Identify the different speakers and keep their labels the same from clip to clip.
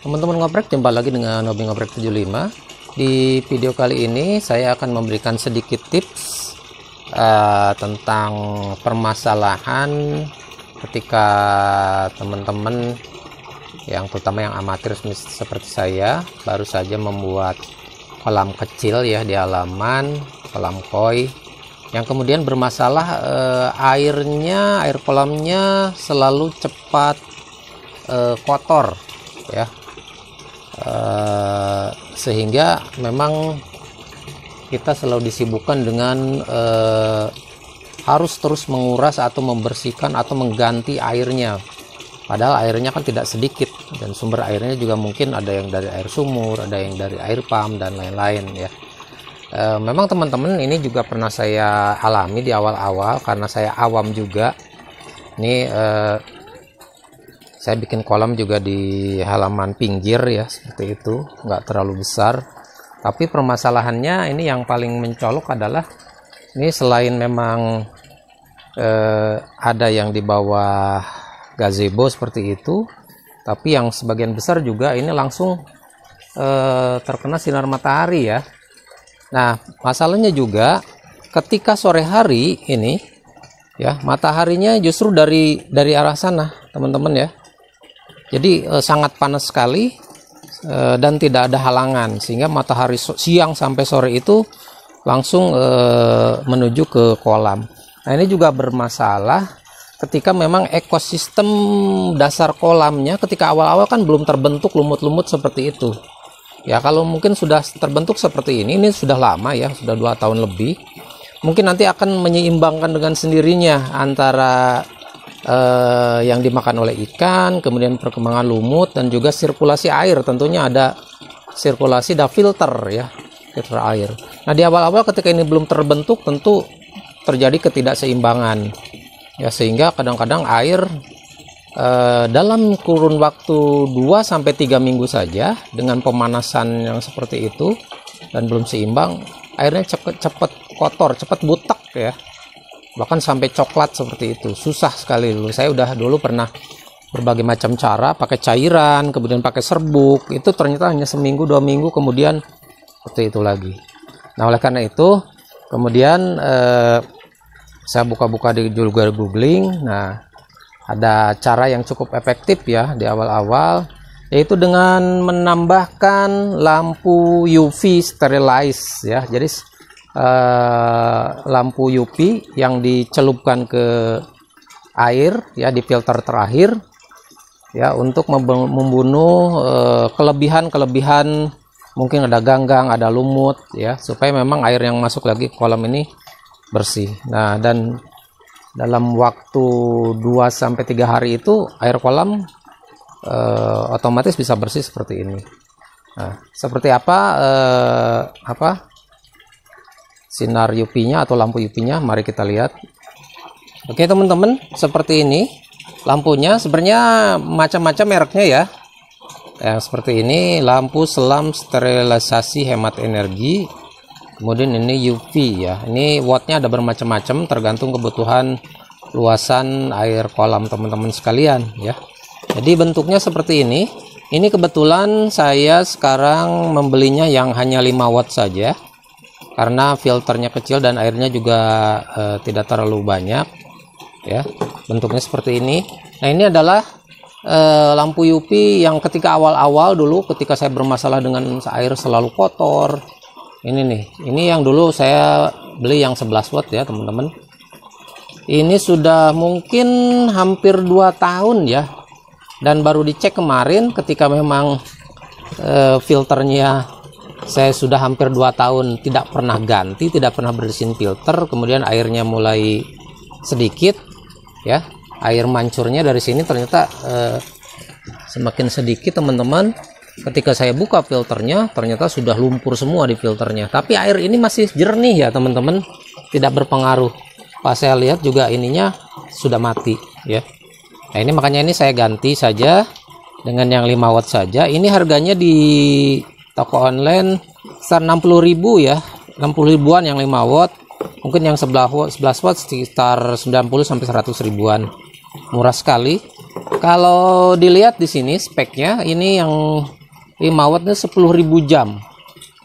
Speaker 1: Teman-teman ngoprek, jumpa lagi dengan Hobi Ngoprek 75. Di video kali ini saya akan memberikan sedikit tips tentang permasalahan ketika teman-teman yang terutama yang amatir seperti saya baru saja membuat kolam kecil ya di halaman, kolam koi, yang kemudian bermasalah air kolamnya selalu cepat kotor ya, sehingga memang kita selalu disibukkan dengan harus terus menguras atau membersihkan atau mengganti airnya, padahal airnya kan tidak sedikit dan sumber airnya juga mungkin ada yang dari air sumur, ada yang dari air pump dan lain-lain ya. Memang teman-teman ini juga pernah saya alami di awal-awal karena saya awam juga. Ini saya bikin kolam juga di halaman pinggir ya, seperti itu, nggak terlalu besar. Tapi permasalahannya ini yang paling mencolok adalah ini selain memang ada yang di bawah gazebo seperti itu, tapi yang sebagian besar juga ini langsung terkena sinar matahari ya. Nah, masalahnya juga ketika sore hari ini ya, mataharinya justru dari arah sana, teman-teman ya. Jadi sangat panas sekali dan tidak ada halangan, sehingga matahari siang sampai sore itu langsung menuju ke kolam. Nah, ini juga bermasalah ketika memang ekosistem dasar kolamnya ketika awal-awal kan belum terbentuk lumut-lumut seperti itu. Ya, kalau mungkin sudah terbentuk seperti ini sudah lama ya, sudah 2 tahun lebih. Mungkin nanti akan menyeimbangkan dengan sendirinya antara yang dimakan oleh ikan, kemudian perkembangan lumut, dan juga sirkulasi air. Tentunya ada sirkulasi, ada filter ya, filter air. Nah, di awal-awal ketika ini belum terbentuk tentu terjadi ketidakseimbangan ya, sehingga kadang-kadang air dalam kurun waktu 2-3 minggu saja dengan pemanasan yang seperti itu dan belum seimbang, airnya cepat kotor, cepat butek ya, bahkan sampai coklat seperti itu. Susah sekali dulu. Saya dulu pernah berbagai macam cara, pakai cairan, kemudian pakai serbuk, itu ternyata hanya seminggu 2 minggu kemudian seperti itu lagi. Nah, oleh karena itu kemudian saya buka-buka di juga googling. Nah, ada cara yang cukup efektif ya di awal-awal, yaitu dengan menambahkan lampu UV sterilize ya. Jadi lampu UV yang dicelupkan ke air ya, di filter terakhir ya, untuk membunuh kelebihan mungkin ada ganggang, ada lumut ya, supaya memang air yang masuk lagi ke kolam ini bersih. Nah, dan dalam waktu 2-3 hari itu air kolam otomatis bisa bersih seperti ini. Nah, seperti apa sinar UV-nya atau lampu UV-nya, mari kita lihat. Oke teman-teman, seperti ini lampunya. Sebenarnya macam-macam mereknya ya. Yang seperti ini lampu selam sterilisasi hemat energi. Kemudian ini UV ya. Ini wattnya ada bermacam-macam tergantung kebutuhan luasan air kolam teman-teman sekalian ya. Jadi bentuknya seperti ini. Ini kebetulan saya sekarang membelinya yang hanya 5 watt saja, karena filternya kecil dan airnya juga tidak terlalu banyak ya. Bentuknya seperti ini. Nah, ini adalah lampu UV yang ketika awal-awal dulu ketika saya bermasalah dengan air selalu kotor. Ini nih, ini yang dulu saya beli yang 11 watt ya teman-teman. Ini sudah mungkin hampir 2 tahun ya, dan baru dicek kemarin ketika memang filternya saya sudah hampir 2 tahun tidak pernah ganti, tidak pernah bersihin filter. Kemudian airnya mulai sedikit ya, air mancurnya dari sini ternyata semakin sedikit teman-teman. Ketika saya buka filternya ternyata sudah lumpur semua di filternya, tapi air ini masih jernih ya teman-teman, tidak berpengaruh. Pas saya lihat juga ininya sudah mati ya. Nah, ini makanya ini saya ganti saja dengan yang 5 watt saja. Ini harganya di toko online sekitar 60.000 ya, 60 ribuan yang 5 watt. Mungkin yang 11 watt sekitar 90-100 ribuan. Murah sekali. Kalau dilihat di sini speknya, ini yang Ini mawatnya 10.000 jam.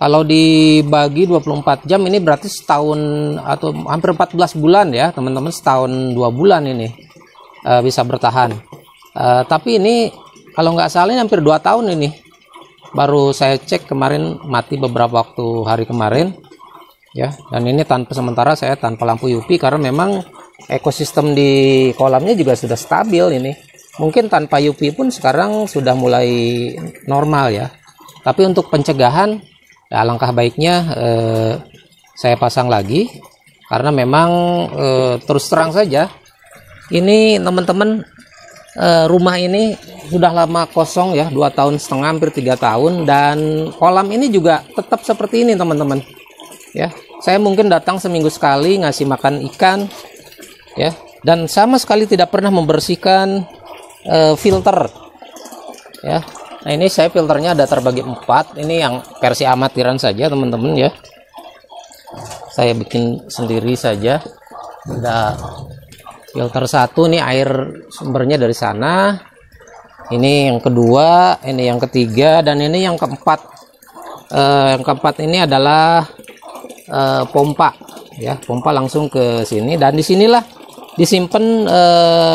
Speaker 1: Kalau dibagi 24 jam ini berarti setahun atau hampir 14 bulan ya teman-teman, setahun 2 bulan ini bisa bertahan. Tapi ini kalau nggak salah ini hampir 2 tahun ini. Baru saya cek kemarin mati beberapa waktu hari kemarin ya. Dan ini tanpa, sementara saya tanpa lampu UV karena memang ekosistem di kolamnya juga sudah stabil ini. Mungkin tanpa UV pun sekarang sudah mulai normal ya. Tapi untuk pencegahan ya, alangkah baiknya saya pasang lagi karena memang terus terang saja ini teman-teman, rumah ini sudah lama kosong ya, 2,5 tahun hampir 3 tahun, dan kolam ini juga tetap seperti ini teman-teman ya. Saya mungkin datang seminggu sekali ngasih makan ikan ya, dan sama sekali tidak pernah membersihkan filter ya. Nah ini saya filternya ada terbagi 4. Ini yang versi amatiran saja teman-teman ya. Saya bikin sendiri saja. Ada filter 1 nih, air sumbernya dari sana. Ini yang kedua, ini yang ketiga, dan ini yang keempat. Yang keempat ini adalah pompa ya. Pompa langsung ke sini, dan disinilah disimpan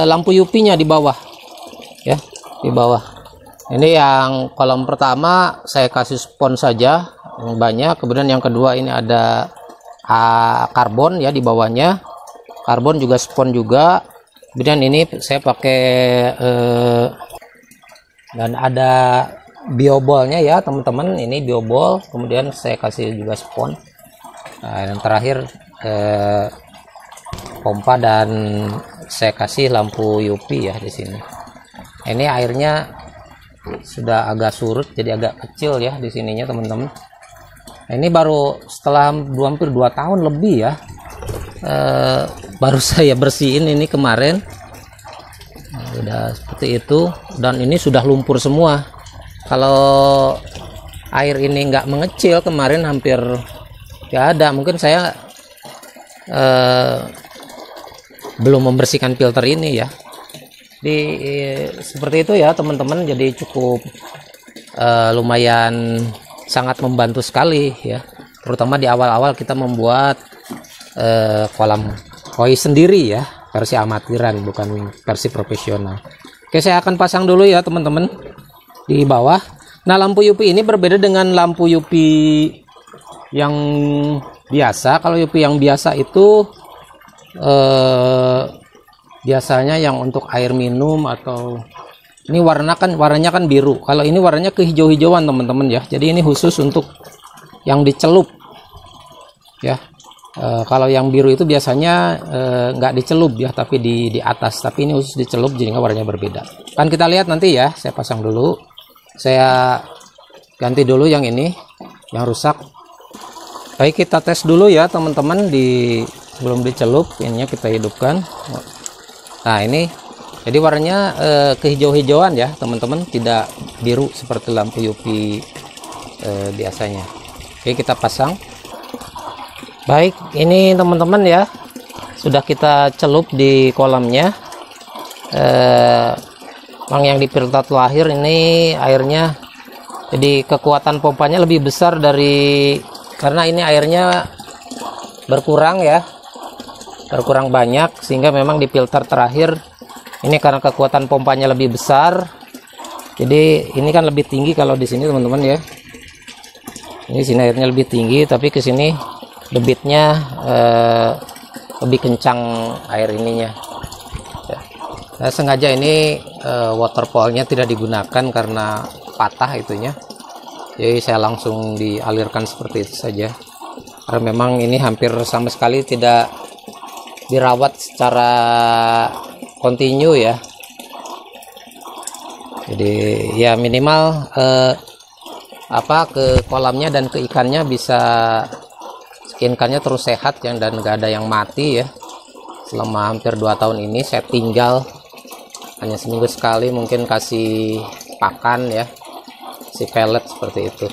Speaker 1: lampu UV-nya di bawah ya, di bawah. Ini yang kolam pertama saya kasih spon saja yang banyak. Kemudian yang kedua ini ada karbon ya di bawahnya. Karbon juga spon juga. Kemudian ini saya pakai dan ada biobolnya ya teman-teman. Ini biobol. Kemudian saya kasih juga spon. Nah, yang terakhir pompa, dan saya kasih lampu UV ya di sini. Ini airnya sudah agak surut, jadi agak kecil ya di sininya teman-teman. Ini baru setelah hampir 2 tahun lebih ya, baru saya bersihin ini kemarin. Nah, udah seperti itu, dan ini sudah lumpur semua. Kalau air ini nggak mengecil kemarin hampir nggak ada. Mungkin saya belum membersihkan filter ini ya. Seperti itu ya teman-teman. Jadi cukup lumayan sangat membantu sekali ya, terutama di awal-awal kita membuat kolam koi sendiri ya, versi amatiran bukan versi profesional. Oke, saya akan pasang dulu ya teman-teman di bawah. Nah, lampu UV ini berbeda dengan lampu UV yang biasa. Kalau UV yang biasa itu biasanya yang untuk air minum, atau ini warnanya kan biru. Kalau ini warnanya kehijau-hijauan teman-teman ya. Jadi ini khusus untuk yang dicelup ya. Kalau yang biru itu biasanya nggak dicelup ya, tapi di atas. Tapi ini khusus dicelup, jadi warnanya berbeda. Kan kita lihat nanti ya. Saya pasang dulu. Saya ganti dulu yang ini, yang rusak. Baik, kita tes dulu ya teman-teman, sebelum dicelup ininya kita hidupkan. Nah ini jadi warnanya kehijau-hijauan ya teman-teman, tidak biru seperti lampu UV biasanya. Oke, kita pasang. Baik, ini teman-teman ya, sudah kita celup di kolamnya. Yang di filter terakhir ini airnya, jadi kekuatan pompanya lebih besar karena ini airnya berkurang ya, berkurang banyak, sehingga memang di filter terakhir ini karena kekuatan pompanya lebih besar, jadi ini kan lebih tinggi. Kalau di sini teman-teman ya, ini sini airnya lebih tinggi, tapi ke sini debitnya lebih kencang air ininya ya. Nah, sengaja ini waterfallnya tidak digunakan karena patah itunya, jadi saya langsung dialirkan seperti itu saja, karena memang ini hampir sama sekali tidak dirawat secara kontinu ya. Jadi ya minimal ke kolamnya dan ke ikannya bisa, ikannya terus sehat ya, dan nggak ada yang mati ya. Selama hampir 2 tahun ini saya tinggal hanya seminggu sekali mungkin kasih pakan ya, si pelet seperti itu.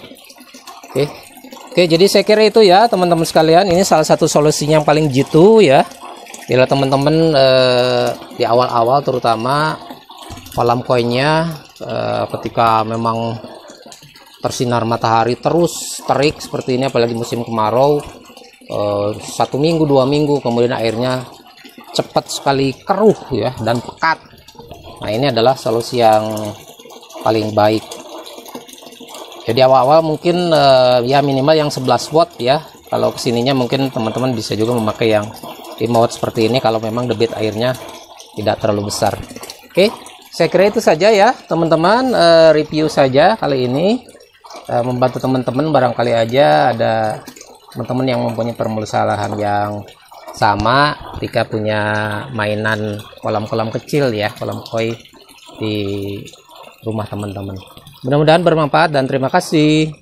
Speaker 1: Oke, jadi saya kira itu ya teman-teman sekalian, ini salah satu solusinya yang paling jitu ya. Bila teman-teman di awal-awal terutama kolam koinnya ketika memang tersinar matahari terus terik seperti ini, apalagi musim kemarau, 1 minggu 2 minggu kemudian airnya cepat sekali keruh ya dan pekat. Nah, ini adalah solusi yang paling baik. Jadi awal-awal mungkin ya minimal yang 11 watt ya. Kalau kesininya mungkin teman-teman bisa juga memakai yang 5 watt seperti ini kalau memang debit airnya tidak terlalu besar. Oke, saya kira itu saja ya teman-teman, review saja kali ini, membantu teman-teman. Barangkali aja ada teman-teman yang mempunyai permasalahan yang sama ketika punya mainan kolam-kolam kecil ya, kolam koi di rumah teman-teman. Mudah-mudahan bermanfaat dan terima kasih.